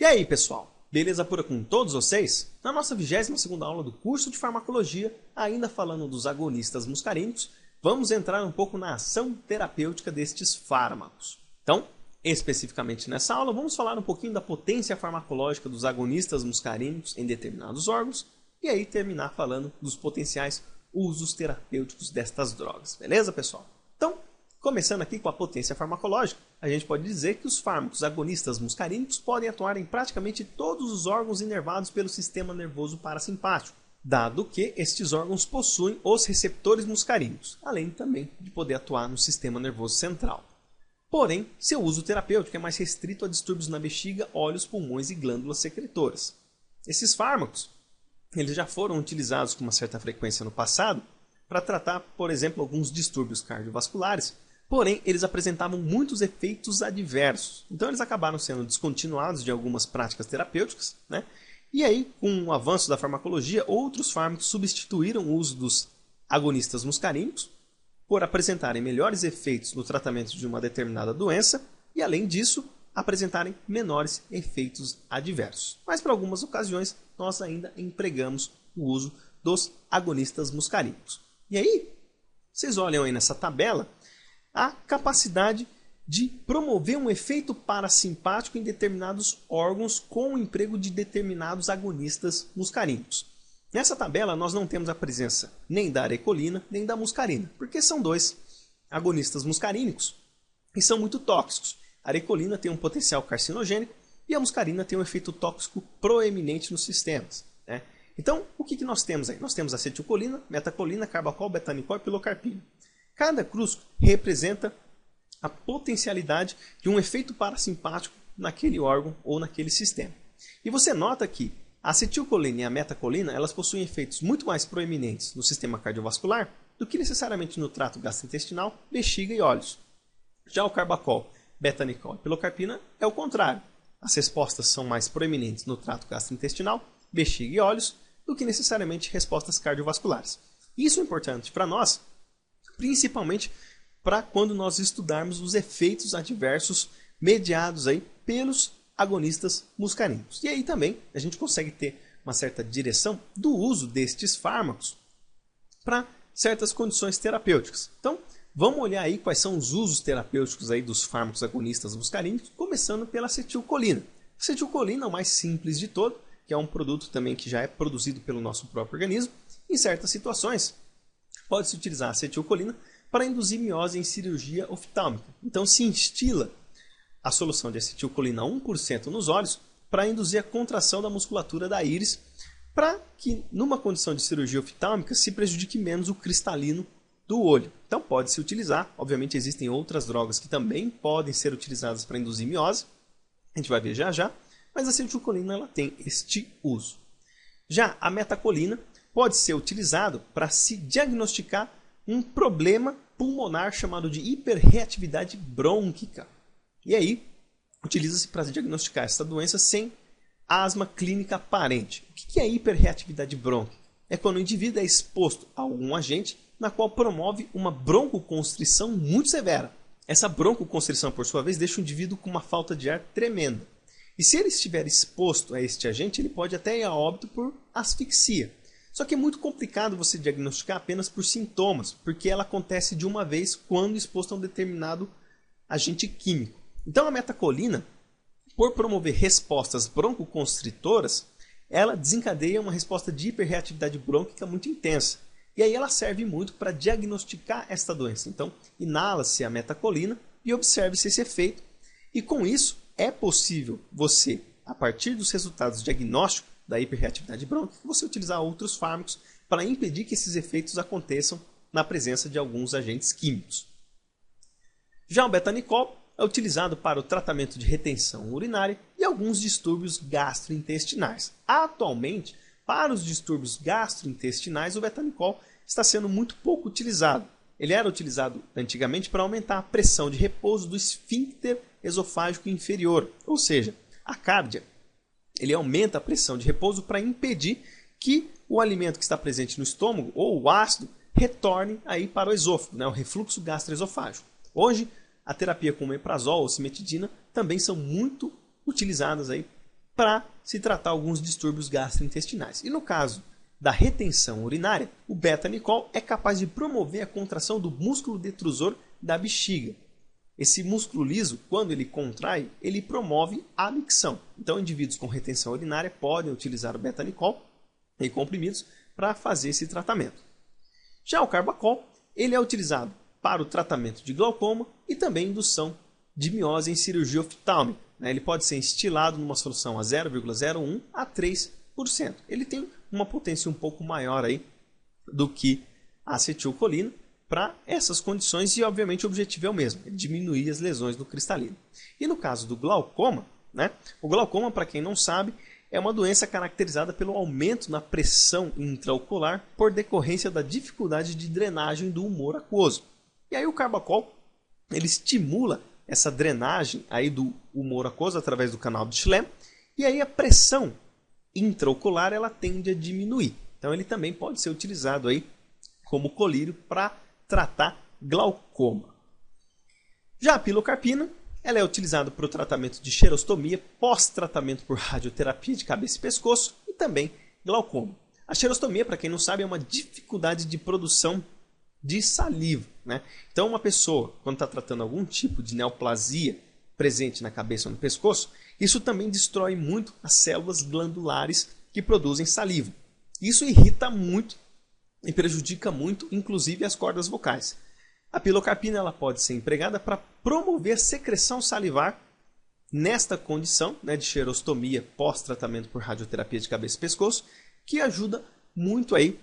aí, pessoal? Beleza pura com todos vocês? Na nossa 22ª aula do curso de farmacologia, ainda falando dos agonistas muscarínicos, vamos entrar um pouco na ação terapêutica destes fármacos. Então, especificamente nessa aula, vamos falar um pouquinho da potência farmacológica dos agonistas muscarínicos em determinados órgãos e aí terminar falando dos potenciais usos terapêuticos destas drogas. Beleza, pessoal? Então, começando aqui com a potência farmacológica, a gente pode dizer que os fármacos agonistas muscarínicos podem atuar em praticamente todos os órgãos inervados pelo sistema nervoso parasimpático, dado que estes órgãos possuem os receptores muscarínicos, além também de poder atuar no sistema nervoso central. Porém, seu uso terapêutico é mais restrito a distúrbios na bexiga, olhos, pulmões e glândulas secretoras. Esses fármacos eles já foram utilizados com uma certa frequência no passado para tratar, por exemplo, alguns distúrbios cardiovasculares, porém eles apresentavam muitos efeitos adversos. Então eles acabaram sendo descontinuados de algumas práticas terapêuticas, né? E aí, com o avanço da farmacologia, outros fármacos substituíram o uso dos agonistas muscarínicos por apresentarem melhores efeitos no tratamento de uma determinada doença e, além disso, apresentarem menores efeitos adversos. Mas, para algumas ocasiões, nós ainda empregamos o uso dos agonistas muscarínicos. E aí, vocês olham aí nessa tabela a capacidade de promover um efeito parasimpático em determinados órgãos com o emprego de determinados agonistas muscarínicos. Nessa tabela nós não temos a presença nem da arecolina nem da muscarina, porque são dois agonistas muscarínicos e são muito tóxicos. A arecolina tem um potencial carcinogênico e a muscarina tem um efeito tóxico proeminente nos sistemas, né? Então, o que nós temos aí? Nós temos acetilcolina, metacolina, carbacol, betanicol e pilocarpina. Cada cruz representa a potencialidade de um efeito parasimpático naquele órgão ou naquele sistema. E você nota que a acetilcolina e a metacolina elas possuem efeitos muito mais proeminentes no sistema cardiovascular do que necessariamente no trato gastrointestinal, bexiga e olhos. Já o carbacol, betanicol e pilocarpina é o contrário. As respostas são mais proeminentes no trato gastrointestinal, bexiga e olhos do que necessariamente respostas cardiovasculares. Isso é importante para nós, principalmente para quando nós estudarmos os efeitos adversos mediados aí pelos agonistas muscarínicos. E aí também a gente consegue ter uma certa direção do uso destes fármacos para certas condições terapêuticas. Então, vamos olhar aí quais são os usos terapêuticos aí dos fármacos agonistas muscarínicos, começando pela acetilcolina. A acetilcolina é o mais simples de todo, que é um produto também que já é produzido pelo nosso próprio organismo. Em certas situações, pode-se utilizar a acetilcolina para induzir miose em cirurgia oftálmica. Então se instila a solução de acetilcolina 1% nos olhos para induzir a contração da musculatura da íris, para que numa condição de cirurgia oftálmica se prejudique menos o cristalino do olho. Então pode-se utilizar, obviamente existem outras drogas que também podem ser utilizadas para induzir miose, a gente vai ver já já, mas a acetilcolina ela tem este uso. Já a metacolina pode ser utilizado para se diagnosticar um problema pulmonar chamado de hiperreatividade brônquica. E aí, utiliza-se para diagnosticar essa doença sem asma clínica aparente. O que é hiperreatividade brônquica? É quando o indivíduo é exposto a algum agente na qual promove uma broncoconstrição muito severa. Essa broncoconstrição, por sua vez, deixa o indivíduo com uma falta de ar tremenda. E se ele estiver exposto a este agente, ele pode até ir a óbito por asfixia. Só que é muito complicado você diagnosticar apenas por sintomas, porque ela acontece de uma vez quando exposto a um determinado agente químico. Então a metacolina, por promover respostas broncoconstritoras, ela desencadeia uma resposta de hiperreatividade brônquica muito intensa. E aí ela serve muito para diagnosticar esta doença. Então inala-se a metacolina e observe-se esse efeito. E com isso é possível você, a partir dos resultados diagnósticos da hiperreatividade brônquica, você utilizar outros fármacos para impedir que esses efeitos aconteçam na presença de alguns agentes químicos. Já o betanicol é utilizado para o tratamento de retenção urinária e alguns distúrbios gastrointestinais. Atualmente, para os distúrbios gastrointestinais, o betanicol está sendo muito pouco utilizado. Ele era utilizado antigamente para aumentar a pressão de repouso do esfíncter esofágico inferior, ou seja, a cárdia. Ele aumenta a pressão de repouso para impedir que o alimento que está presente no estômago, ou o ácido, retorne aí para o esôfago, né, o refluxo gastroesofágico. Hoje, a terapia com omeprazol ou cimetidina também são muito utilizadas aí para se tratar alguns distúrbios gastrointestinais. E no caso da retenção urinária, o beta-nicol é capaz de promover a contração do músculo detrusor da bexiga. Esse músculo liso, quando ele contrai, ele promove a micção. Então, indivíduos com retenção urinária podem utilizar o beta-nicol em comprimidos para fazer esse tratamento. Já o carbacol, ele é utilizado para o tratamento de glaucoma e também indução de miose em cirurgia oftálmica. Ele pode ser instilado numa solução a 0,01 a 3%. Ele tem uma potência um pouco maior aí do que a acetilcolina para essas condições e, obviamente, o objetivo é o mesmo, é diminuir as lesões no cristalino. E no caso do glaucoma, o glaucoma, para quem não sabe, é uma doença caracterizada pelo aumento na pressão intraocular por decorrência da dificuldade de drenagem do humor aquoso. E aí o carbacol, ele estimula essa drenagem aí do humor aquoso através do canal de Schlemm, e aí a pressão intraocular ela tende a diminuir. Então ele também pode ser utilizado aí como colírio para tratar glaucoma. Já a pilocarpina, ela é utilizada para o tratamento de xerostomia, pós-tratamento por radioterapia de cabeça e pescoço e também glaucoma. A xerostomia, para quem não sabe, é uma dificuldade de produção de saliva. Então uma pessoa, quando está tratando algum tipo de neoplasia presente na cabeça ou no pescoço, isso também destrói muito as células glandulares que produzem saliva. Isso irrita muito e prejudica muito, inclusive, as cordas vocais. A pilocarpina ela pode ser empregada para promover secreção salivar nesta condição de xerostomia pós-tratamento por radioterapia de cabeça e pescoço, que ajuda muito aí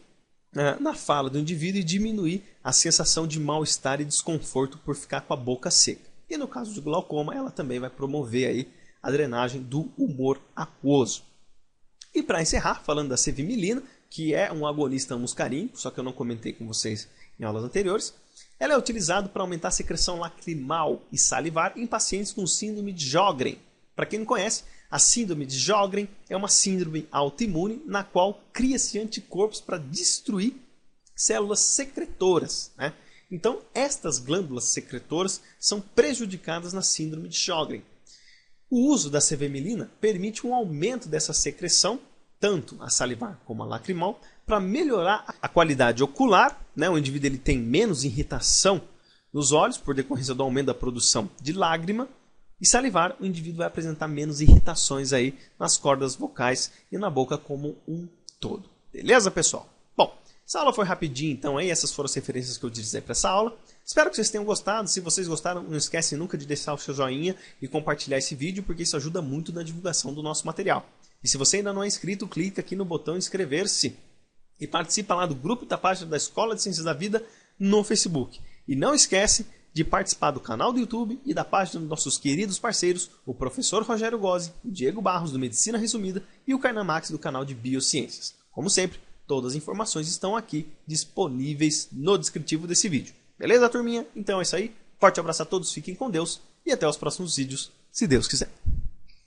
na fala do indivíduo e diminuir a sensação de mal-estar e desconforto por ficar com a boca seca. E no caso de glaucoma, ela também vai promover aí a drenagem do humor aquoso. E para encerrar, falando da cevimilina, que é um agonista muscarínico, só que eu não comentei com vocês em aulas anteriores, ela é utilizada para aumentar a secreção lacrimal e salivar em pacientes com síndrome de Sjögren. Para quem não conhece, a síndrome de Sjögren é uma síndrome autoimune na qual cria-se anticorpos para destruir células secretoras. Então, estas glândulas secretoras são prejudicadas na síndrome de Sjögren. O uso da cevimilina permite um aumento dessa secreção, tanto a salivar como a lacrimal, para melhorar a qualidade ocular. O indivíduo ele tem menos irritação nos olhos por decorrência do aumento da produção de lágrima. E salivar, o indivíduo vai apresentar menos irritações aí nas cordas vocais e na boca como um todo. Beleza, pessoal? Bom, essa aula foi rapidinha, então aí essas foram as referências que eu utilizei para essa aula. Espero que vocês tenham gostado. Se vocês gostaram, não esquece nunca de deixar o seu joinha e compartilhar esse vídeo, porque isso ajuda muito na divulgação do nosso material. E se você ainda não é inscrito, clica aqui no botão inscrever-se e participa lá do grupo da página da Escola de Ciências da Vida no Facebook. E não esquece de participar do canal do YouTube e da página dos nossos queridos parceiros, o professor Rogério Gozzi, o Diego Barros do Medicina Resumida e o Carnamax do canal de Biociências. Como sempre, todas as informações estão aqui disponíveis no descritivo desse vídeo. Beleza, turminha? Então é isso aí. Forte abraço a todos, fiquem com Deus e até os próximos vídeos, se Deus quiser.